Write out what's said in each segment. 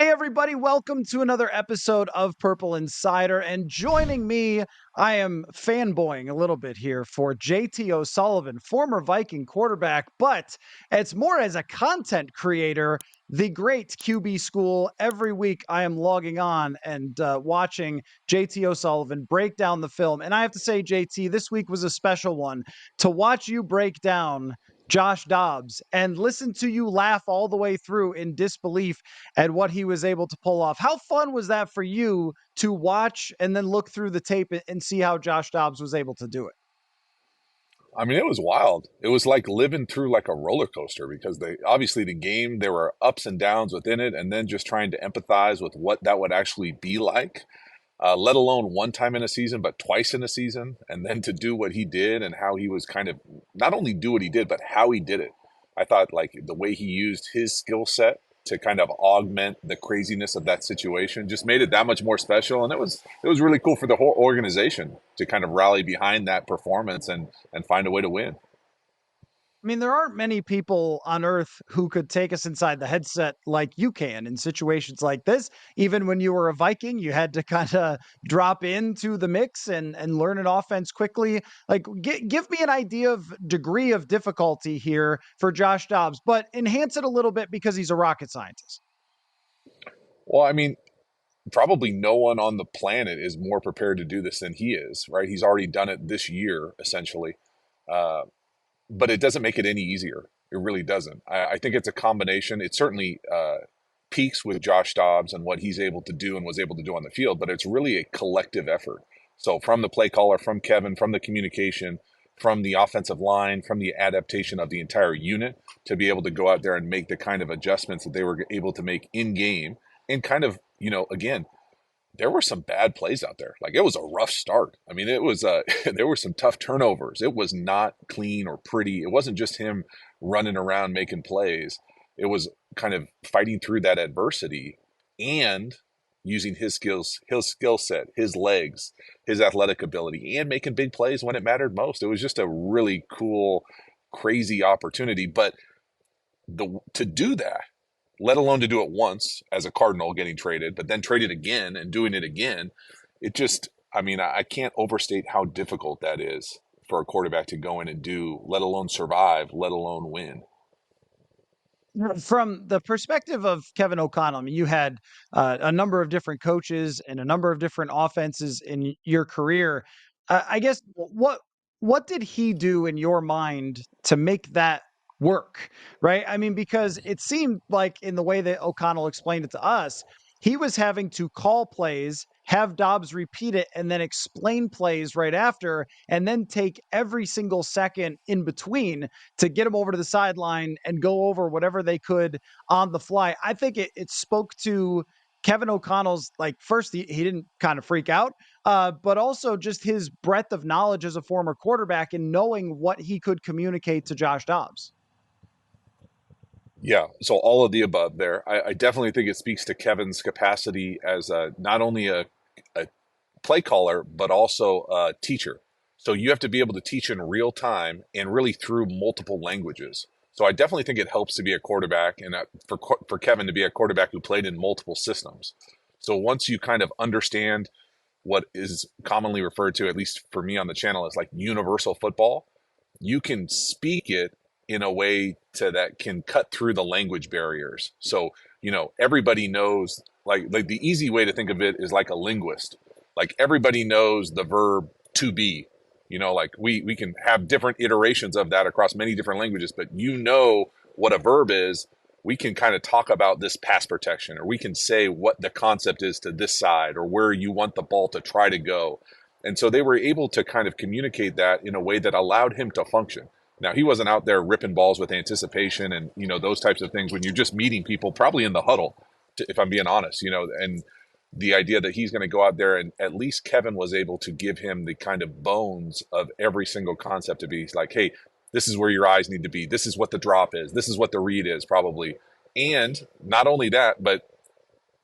Hey, everybody, welcome to another episode of Purple Insider. And joining me, I am fanboying a little bit here for JT O'Sullivan, former Viking quarterback, but it's more as a content creator, the great QB School. Every week I am logging on and watching JT O'Sullivan break down the film. And I have to say, JT, this week was a special one to watch you break down Josh Dobbs and listen to you laugh all the way through in disbelief at what he was able to pull off. How fun was that for you to watch and then look through the tape and see how Josh Dobbs was able to do it? I mean, it was wild. It was like living through like a roller coaster because the game, there were ups and downs within it, and then just trying to empathize with what that would actually be like, let alone one time in a season, but twice in a season, and then to do what he did and how he was kind of not only do what he did, but how he did it. I thought like the way he used his skill set to kind of augment the craziness of that situation just made it that much more special, and it was really cool for the whole organization to kind of rally behind that performance and find a way to win. I mean, there aren't many people on earth who could take us inside the headset like you can in situations like this. Even when you were a Viking, you had to kind of drop into the mix and learn an offense quickly. Like, give me an idea of degree of difficulty here for Josh Dobbs, but enhance it a little bit because he's a rocket scientist. Well, I mean, probably no one on the planet is more prepared to do this than he is, right? He's already done it this year, essentially. Uh, but it doesn't make it any easier. It really doesn't. I think it's a combination. It certainly peaks with Josh Dobbs and what he's able to do and was able to do on the field, but it's really a collective effort. So from the play caller, from Kevin, from the communication, from the offensive line, from the adaptation of the entire unit to be able to go out there and make the kind of adjustments that they were able to make in game and kind of, again, there were some bad plays out there. Like it was a rough start. I mean, it was there were some tough turnovers. It was not clean or pretty. It wasn't just him running around making plays. It was kind of fighting through that adversity and using his skill set, his legs, his athletic ability, and making big plays when it mattered most. It was just a really cool, crazy opportunity. But to do that, let alone to do it once as a Cardinal getting traded, but then traded again and doing it again. It just, I mean, I can't overstate how difficult that is for a quarterback to go in and do, let alone survive, let alone win. From the perspective of Kevin OConnell, I mean, you had a number of different coaches and a number of different offenses in your career. I guess what did he do in your mind to make that work? Right? I mean, because it seemed like in the way that O'Connell explained it to us, he was having to call plays, have Dobbs repeat it, and then explain plays right after, and then take every single second in between to get him over to the sideline and go over whatever they could on the fly. I think it spoke to Kevin O'Connell's, like, first, he didn't kind of freak out, but also just his breadth of knowledge as a former quarterback and knowing what he could communicate to Josh Dobbs. Yeah, so all of the above there. I definitely think it speaks to Kevin's capacity as not only a play caller, but also a teacher. So you have to be able to teach in real time and really through multiple languages. So I definitely think it helps to be a quarterback and for Kevin to be a quarterback who played in multiple systems. So once you kind of understand what is commonly referred to, at least for me on the channel, as like universal football, you can speak it in a way to that can cut through the language barriers. So, everybody knows, like the easy way to think of it is like a linguist. Like everybody knows the verb to be. Like we can have different iterations of that across many different languages, but what a verb is. We can kind of talk about this pass protection, or we can say what the concept is to this side, or where you want the ball to try to go. And so they were able to kind of communicate that in a way that allowed him to function. Now, he wasn't out there ripping balls with anticipation and, those types of things when you're just meeting people, probably in the huddle, if I'm being honest, and the idea that he's going to go out there and at least Kevin was able to give him the kind of bones of every single concept to be like, hey, this is where your eyes need to be. This is what the drop is. This is what the read is probably. And not only that, but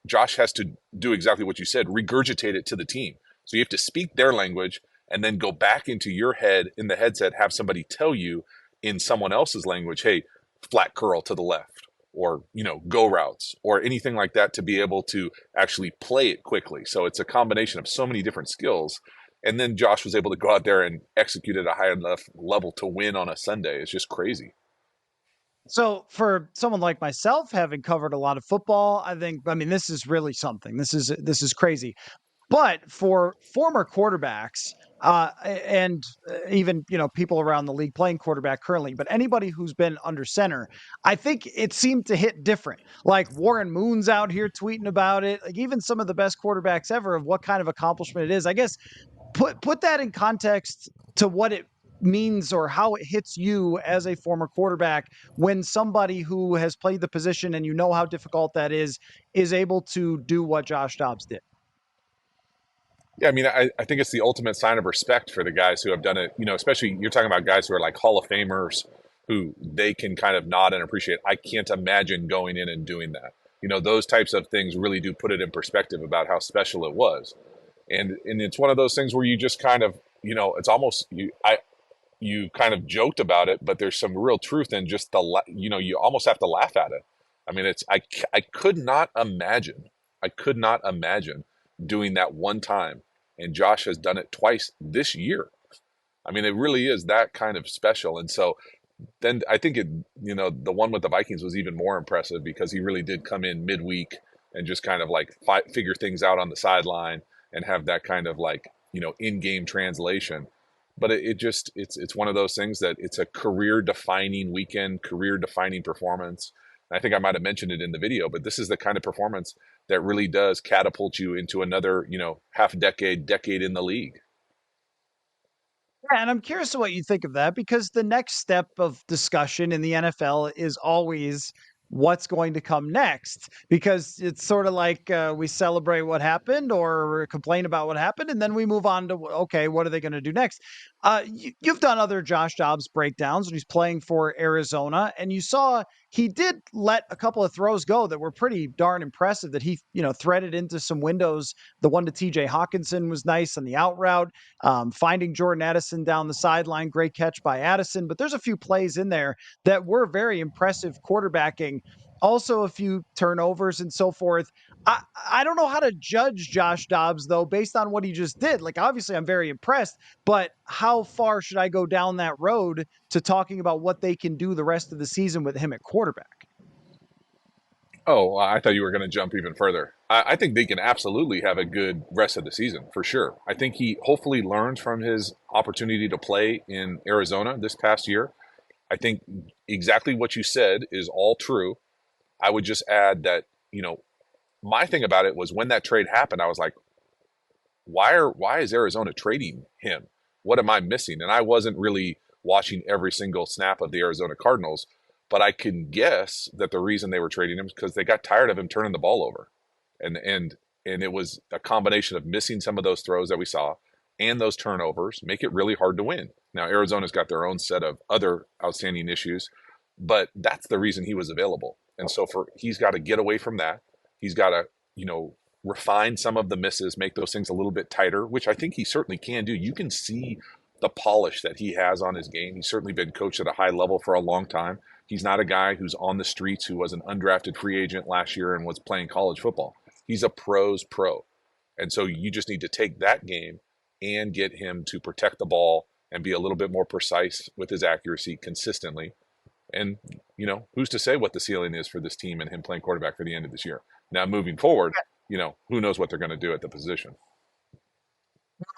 Josh has to do exactly what you said, regurgitate it to the team. So you have to speak their language and then go back into your head in the headset, have somebody tell you in someone else's language, hey, flat curl to the left, or go routes or anything like that to be able to actually play it quickly. So it's a combination of so many different skills. And then Josh was able to go out there and execute at a high enough level to win on a Sunday. It's just crazy. So for someone like myself, having covered a lot of football, I mean, this is really something. This is crazy. But for former quarterbacks, and even people around the league playing quarterback currently, but anybody who's been under center, I think it seemed to hit different. Like Warren Moon's out here tweeting about it. Like even some of the best quarterbacks ever of what kind of accomplishment it is. I guess put that in context to what it means or how it hits you as a former quarterback when somebody who has played the position and how difficult that is able to do what Josh Dobbs did. Yeah, I mean, I think it's the ultimate sign of respect for the guys who have done it. Especially you're talking about guys who are like Hall of Famers who they can kind of nod and appreciate. I can't imagine going in and doing that. Those types of things really do put it in perspective about how special it was. And it's one of those things where you just kind of, it's almost you kind of joked about it, but there's some real truth in just you almost have to laugh at it. I mean, I could not imagine, doing that one time, and Josh has done it twice this year. I mean, it really is that kind of special. And so then I think the one with the Vikings was even more impressive because he really did come in midweek and just kind of like figure things out on the sideline and have that kind of like, in-game translation. But it's one of those things that it's a career defining weekend, career defining performance. And I think I might have mentioned it in the video, but this is the kind of performance that really does catapult you into another, half decade in the league. Yeah, and I'm curious to what you think of that because the next step of discussion in the NFL is always what's going to come next because it's sort of like we celebrate what happened or complain about what happened and then we move on to okay, what are they going to do next. You've done other Josh Dobbs breakdowns when he's playing for Arizona and you saw he did let a couple of throws go that were pretty darn impressive that he threaded into some windows. The one to TJ Hawkinson was nice on the out route. Finding Jordan Addison down the sideline, great catch by Addison. But there's a few plays in there that were very impressive quarterbacking. Also, a few turnovers and so forth. I don't know how to judge Josh Dobbs, though, based on what he just did. Like, obviously, I'm very impressed, but how far should I go down that road to talking about what they can do the rest of the season with him at quarterback? Oh, I thought you were going to jump even further. I think they can absolutely have a good rest of the season for sure. I think he hopefully learns from his opportunity to play in Arizona this past year. I think exactly what you said is all true. I would just add that, my thing about it was when that trade happened, I was like, why is Arizona trading him? What am I missing? And I wasn't really watching every single snap of the Arizona Cardinals, but I can guess that the reason they were trading him is because they got tired of him turning the ball over. And it was a combination of missing some of those throws that we saw and those turnovers make it really hard to win. Now Arizona's got their own set of other outstanding issues, but that's the reason he was available. And so he's got to get away from that. He's got to, refine some of the misses, make those things a little bit tighter, which I think he certainly can do. You can see the polish that he has on his game. He's certainly been coached at a high level for a long time. He's not a guy who's on the streets who was an undrafted free agent last year and was playing college football. He's a pro's pro. And so you just need to take that game and get him to protect the ball and be a little bit more precise with his accuracy consistently. And, who's to say what the ceiling is for this team and him playing quarterback for the end of this year? Now, moving forward, who knows what they're going to do at the position.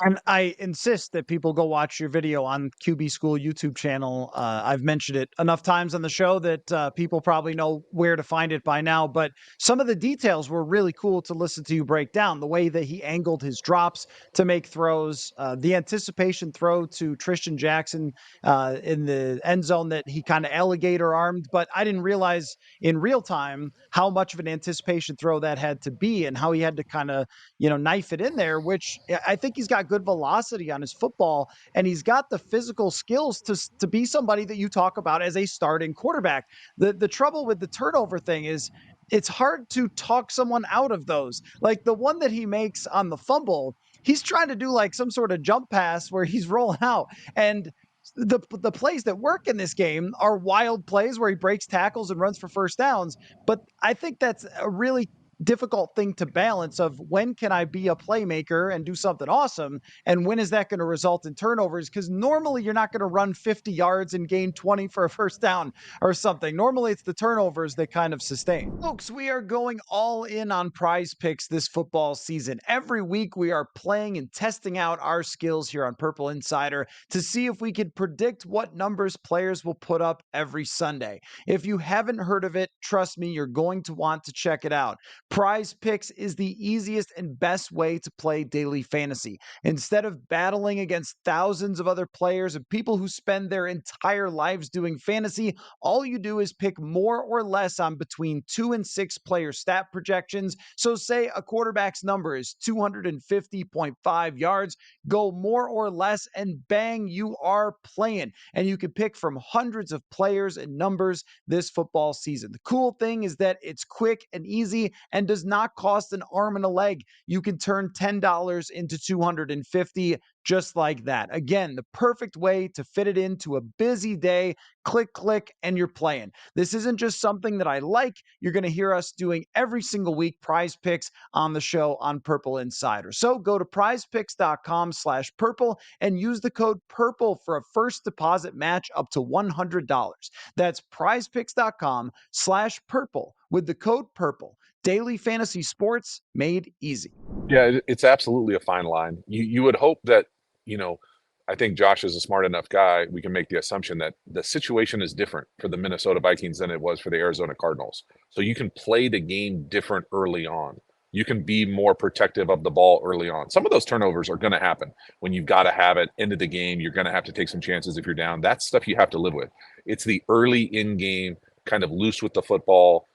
And I insist that people go watch your video on QB School YouTube channel. I've mentioned it enough times on the show that people probably know where to find it by now. But some of the details were really cool to listen to you break down. The way that he angled his drops to make throws, the anticipation throw to Tristan Jackson in the end zone that he kind of alligator armed. But I didn't realize in real time how much of an anticipation throw that had to be and how he had to kind of knife it in there, which I think he's got good velocity on his football and he's got the physical skills to be somebody that you talk about as a starting quarterback. The trouble with the turnover thing is it's hard to talk someone out of those. Like the one that he makes on the fumble, he's trying to do like some sort of jump pass where he's rolling out and the plays that work in this game are wild plays where he breaks tackles and runs for first downs. But I think that's a really difficult thing to balance of when can I be a playmaker and do something awesome and when is that going to result in turnovers, because normally you're not going to run 50 yards and gain 20 for a first down or something. Normally it's the turnovers that kind of sustain. Folks, we are going all in on Prize Picks this football season. Every week we are playing and testing out our skills here on Purple Insider to see if we could predict what numbers players will put up every Sunday. If you haven't heard of it, trust me, you're going to want to check it out. Prize Picks is the easiest and best way to play daily fantasy. Instead of battling against thousands of other players and people who spend their entire lives doing fantasy, all you do is pick more or less on between 2 and 6 player stat projections. So say a quarterback's number is 250.5 yards, go more or less and bang, you are playing. And you can pick from hundreds of players and numbers this football season. The cool thing is that it's quick and easy and does not cost an arm and a leg. You can turn $10 into 250 just like that. Again, the perfect way to fit it into a busy day. Click, and you're playing. This isn't just something that I like. You're going to hear us doing every single week, Prize Picks on the show on Purple Insider. So go to prizepicks.com/purple and use the code PURPLE for a first deposit match up to $100. That's prizepicks.com/purple with the code PURPLE. Daily fantasy sports made easy. Yeah, it's absolutely a fine line. You would hope that, you know, I think Josh is a smart enough guy. We can make the assumption that the situation is different for the Minnesota Vikings than it was for the Arizona Cardinals. So you can play the game different early on. You can be more protective of the ball early on. Some of those turnovers are going to happen when you've got to have it into the game. You're going to have to take some chances if you're down. That's stuff you have to live with. It's the early in game, kind of loose with the football,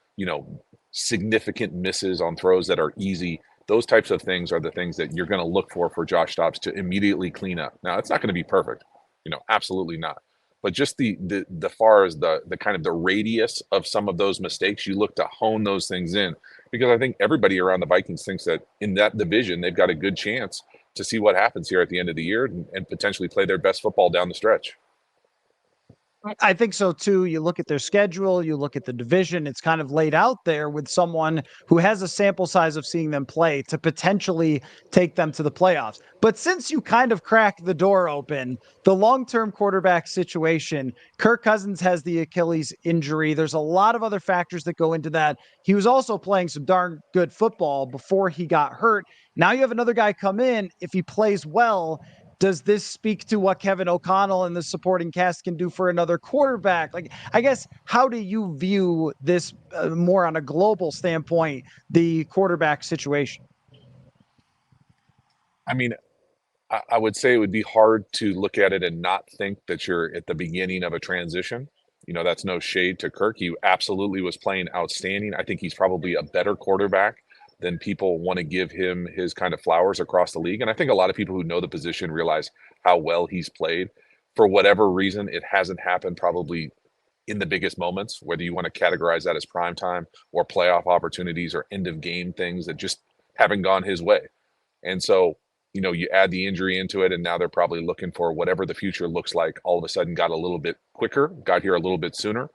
significant misses on throws that are easy. Those types of things are the things that you're going to look for Josh Dobbs to immediately clean up. Now, it's not going to be perfect, absolutely not. But just the far as the kind of the radius of some of those mistakes, you look to hone those things in, because I think everybody around the Vikings thinks that in that division they've got a good chance to see what happens here at the end of the year and potentially play their best football down the stretch. I think so too. You look at their schedule, you look at the division, it's kind of laid out there with someone who has a sample size of seeing them play to potentially take them to the playoffs. But since you kind of cracked the door open, the long-term quarterback situation, Kirk Cousins has the Achilles injury. There's a lot of other factors that go into that. He was also playing some darn good football before he got hurt. Now you have another guy come in. If he plays well, does this speak to what Kevin OConnell and the supporting cast can do for another quarterback? Like, I guess, how do you view this more on a global standpoint, the quarterback situation? I mean, I would say it would be hard to look at it and not think that you're at the beginning of a transition. That's no shade to Kirk. He absolutely was playing outstanding. I think he's probably a better quarterback than people want to give him his kind of flowers across the league. And I think a lot of people who know the position realize how well he's played. For whatever reason, it hasn't happened probably in the biggest moments, whether you want to categorize that as prime time or playoff opportunities or end of game things that just haven't gone his way. And so, you add the injury into it, and now they're probably looking for whatever the future looks like. All of a sudden got a little bit quicker, got here a little bit sooner.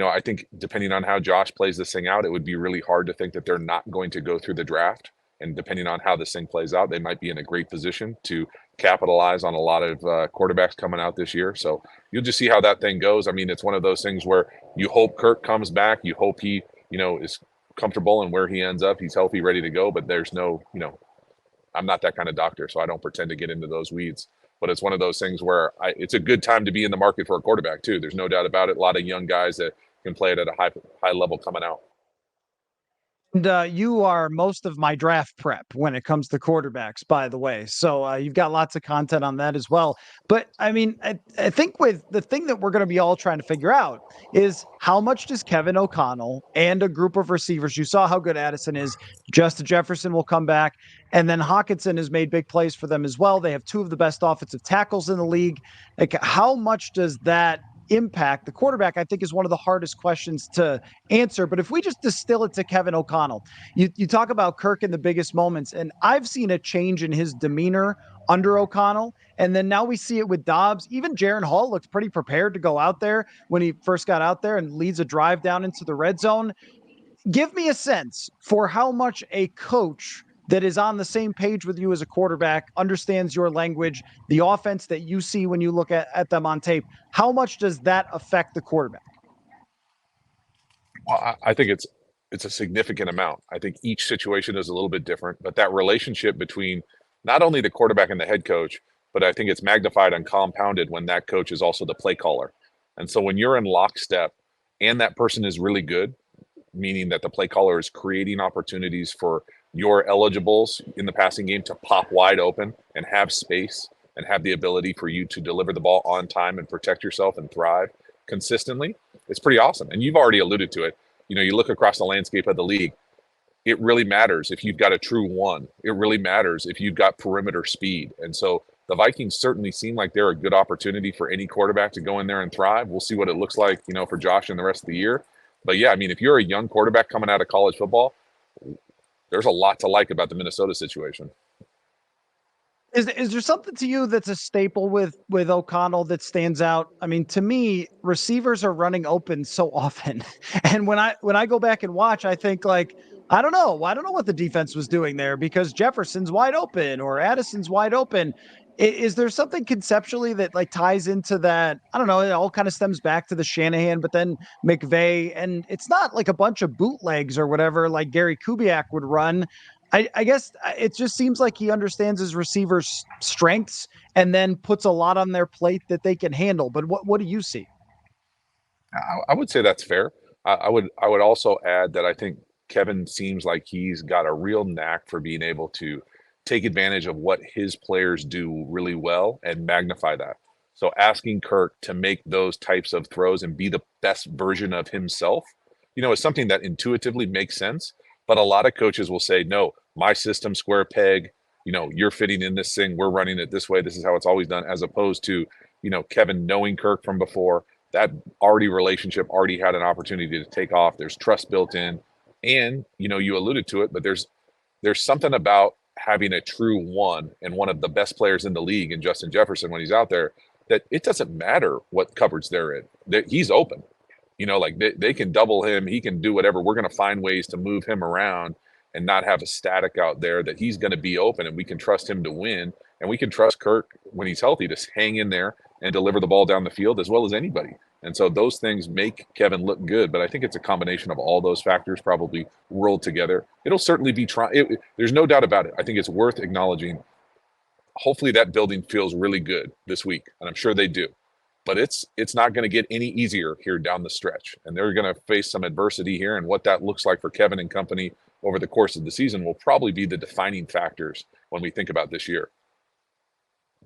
I think depending on how Josh plays this thing out, it would be really hard to think that they're not going to go through the draft. And depending on how this thing plays out, they might be in a great position to capitalize on a lot of quarterbacks coming out this year. So you'll just see how that thing goes. I mean, it's one of those things where you hope Kirk comes back. You hope he, is comfortable in where he ends up. He's healthy, ready to go. But there's no, I'm not that kind of doctor, so I don't pretend to get into those weeds. But it's one of those things where it's a good time to be in the market for a quarterback too. There's no doubt about it. A lot of young guys that can play it at a high level coming out. And you are most of my draft prep when it comes to quarterbacks, by the way. So you've got lots of content on that as well. But I mean, I think with the thing that we're going to be all trying to figure out is how much does Kevin OConnell and a group of receivers, you saw how good Addison is, Justin Jefferson will come back, and then Hockenson has made big plays for them as well. They have two of the best offensive tackles in the league. Like, how much does that impact the quarterback? I think is one of the hardest questions to answer. But if we just distill it to Kevin OConnell, you talk about Kirk in the biggest moments, and I've seen a change in his demeanor under O'Connell. And then now we see it with Dobbs. Even Jaron Hall looks pretty prepared to go out there when he first got out there and leads a drive down into the red zone. Give me a sense for how much a coach that is on the same page with you as a quarterback, understands your language, the offense that you see when you look at them on tape. How much does that affect the quarterback? Well, I think it's a significant amount. I think each situation is a little bit different, but that relationship between not only the quarterback and the head coach, but I think it's magnified and compounded when that coach is also the play caller. And so when you're in lockstep and that person is really good, meaning that the play caller is creating opportunities for your eligibles in the passing game to pop wide open and have space and have the ability for you to deliver the ball on time and protect yourself and thrive consistently, it's pretty awesome. And you've already alluded to it. You look across the landscape of the league, it really matters if you've got a true one. It really matters if you've got perimeter speed. And so the Vikings certainly seem like they're a good opportunity for any quarterback to go in there and thrive. We'll see what it looks like, for Josh and the rest of the year. But yeah, I mean, if you're a young quarterback coming out of college football, there's a lot to like about the Minnesota situation. Is there something to you that's a staple with O'Connell that stands out? I mean, to me, receivers are running open so often. And when I go back and watch, I think like, I don't know. I don't know what the defense was doing there because Jefferson's wide open or Addison's wide open. Is there something conceptually that like ties into that? I don't know. It all kind of stems back to the Shanahan, but then McVay, and it's not like a bunch of bootlegs or whatever like Gary Kubiak would run. I guess it just seems like he understands his receivers' strengths and then puts a lot on their plate that they can handle. But what do you see? I would say that's fair. I would also add that I think Kevin seems like he's got a real knack for being able to take advantage of what his players do really well and magnify that. So asking Kirk to make those types of throws and be the best version of himself, is something that intuitively makes sense. But a lot of coaches will say, no, my system square peg, you're fitting in this thing. We're running it this way. This is how it's always done, as opposed to, Kevin knowing Kirk from before, that relationship already had an opportunity to take off. There's trust built in. And, you alluded to it, but there's something about having a true one and one of the best players in the league in Justin Jefferson when he's out there, that it doesn't matter what coverage they're in. He's open. Like they can double him. He can do whatever. We're going to find ways to move him around and not have a static out there, that he's going to be open and we can trust him to win. And we can trust Kirk when he's healthy to hang in there and deliver the ball down the field as well as anybody. And so those things make Kevin look good. But I think it's a combination of all those factors probably rolled together. It'll certainly be there's no doubt about it. I think it's worth acknowledging. Hopefully that building feels really good this week, and I'm sure they do. But it's not going to get any easier here down the stretch. And they're going to face some adversity here. And what that looks like for Kevin and company over the course of the season will probably be the defining factors when we think about this year.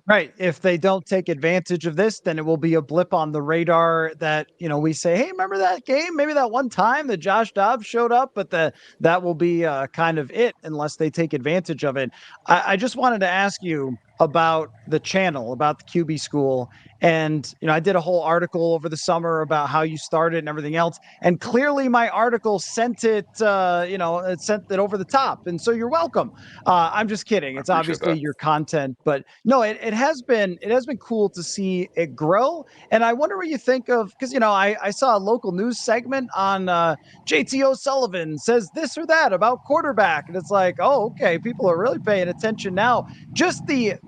Right. If they don't take advantage of this, then it will be a blip on the radar that, we say, hey, remember that game? Maybe that one time that Josh Dobbs showed up, but that will be kind of it unless they take advantage of it. I just wanted to ask you about the channel, about the QB school. And, I did a whole article over the summer about how you started and everything else. And clearly my article sent it, it sent it over the top. And so you're welcome. I'm just kidding. I It's appreciate obviously that. your content, but no, it has been cool to see it grow. And I wonder what you think of, because, I saw a local news segment on JT O'Sullivan says this or that about quarterback. And it's like, oh, okay. People are really paying attention now. Just the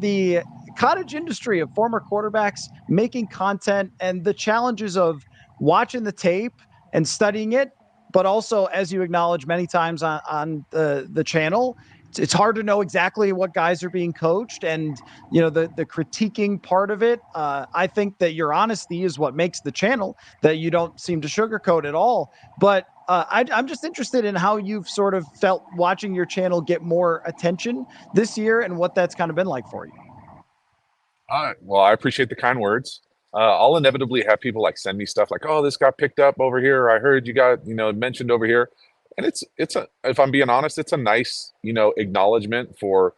cottage industry of former quarterbacks making content and the challenges of watching the tape and studying it, but also, as you acknowledge many times on the channel, it's hard to know exactly what guys are being coached, and the critiquing part of it. I think that your honesty is what makes the channel, that you don't seem to sugarcoat at all. But I'm just interested in how you've sort of felt watching your channel get more attention this year and what that's kind of been like for you. All right. Well, I appreciate the kind words. I'll inevitably have people like send me stuff like, "Oh, this got picked up over here. I heard you got mentioned over here," and if I'm being honest, it's a nice acknowledgement for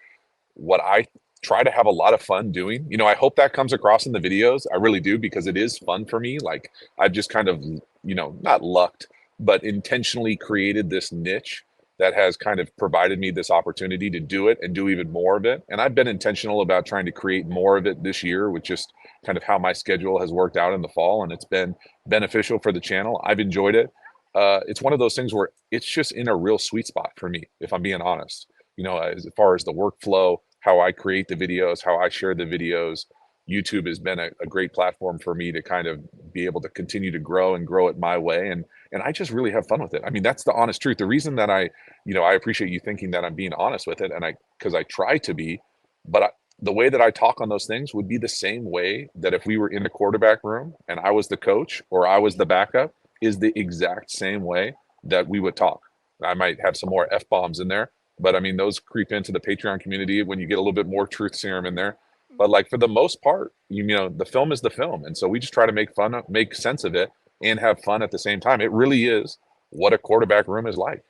what I try to have a lot of fun doing. I hope that comes across in the videos. I really do, because it is fun for me. Like, I've just kind of not lucked, but intentionally created this niche that has kind of provided me this opportunity to do it and do even more of it. And I've been intentional about trying to create more of it this year with just kind of how my schedule has worked out in the fall, and it's been beneficial for the channel. I've enjoyed it. It's one of those things where it's just in a real sweet spot for me, if I'm being honest. As far as the workflow, how I create the videos, how I share the videos, YouTube has been a great platform for me to kind of be able to continue to grow and grow it my way. And I just really have fun with it. I mean, that's the honest truth. The reason that I appreciate you thinking that I'm being honest with it, and because I try to be, but the way that I talk on those things would be the same way that if we were in the quarterback room and I was the coach or I was the backup, is the exact same way that we would talk. I might have some more F bombs in there, but I mean, those creep into the Patreon community when you get a little bit more truth serum in there. But like for the most part, the film is the film. And so we just try to make sense of it and have fun at the same time. It really is what a quarterback room is like.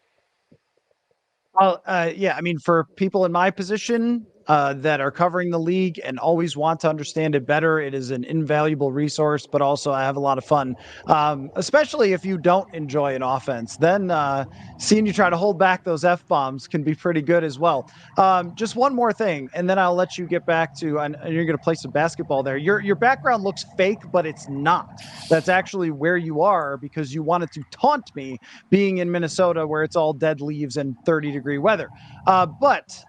Well, yeah, I mean, for people in my position that are covering the league and always want to understand it better, it is an invaluable resource. But also, I have a lot of fun, especially if you don't enjoy an offense. Then seeing you try to hold back those f bombs can be pretty good as well. Just one more thing, and then I'll let you get back to. And you're going to play some basketball there. Your background looks fake, but it's not. That's actually where you are because you wanted to taunt me being in Minnesota where it's all dead leaves and 30-degree weather. But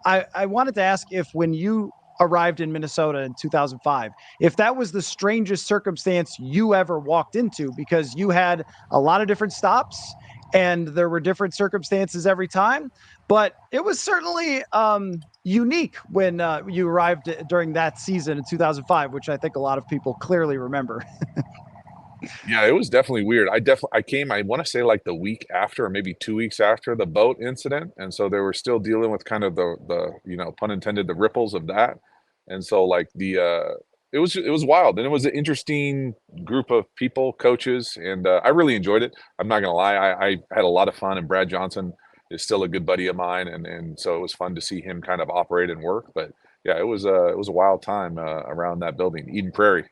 I wanted to ask if when you arrived in Minnesota in 2005, if that was the strangest circumstance you ever walked into, because you had a lot of different stops and there were different circumstances every time. But it was certainly unique when you arrived during that season in 2005, which I think a lot of people clearly remember. Yeah, it was definitely weird. I came, I want to say like the week after, or maybe 2 weeks after the boat incident. And so they were still dealing with kind of the pun intended, the ripples of that. And so like it was wild. And it was an interesting group of people, coaches, and I really enjoyed it. I'm not gonna lie, I had a lot of fun, and Brad Johnson is still a good buddy of mine, and so it was fun to see him kind of operate and work. But yeah, it was a wild time around that building, Eden Prairie.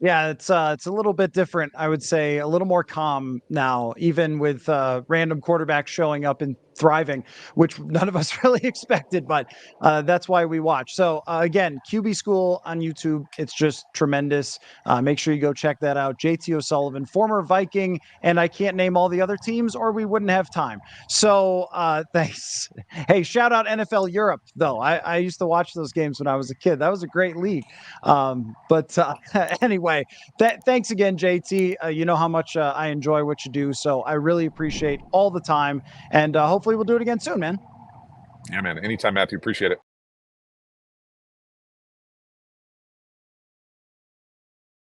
Yeah, it's a little bit different, I would say, a little more calm now, even with random quarterbacks showing up and thriving, which none of us really expected, but that's why we watch. So again, QB School on YouTube, it's just tremendous. Make sure you go check that out. JT O'Sullivan, former Viking, and I can't name all the other teams, or we wouldn't have time. So thanks. Hey, shout out NFL Europe, though. I used to watch those games when I was a kid. That was a great league. But anyway, thanks again, JT. You know how much I enjoy what you do, so I really appreciate all the time, and hopefully we'll do it again soon, man. Yeah, man. Anytime, Matthew. Appreciate it.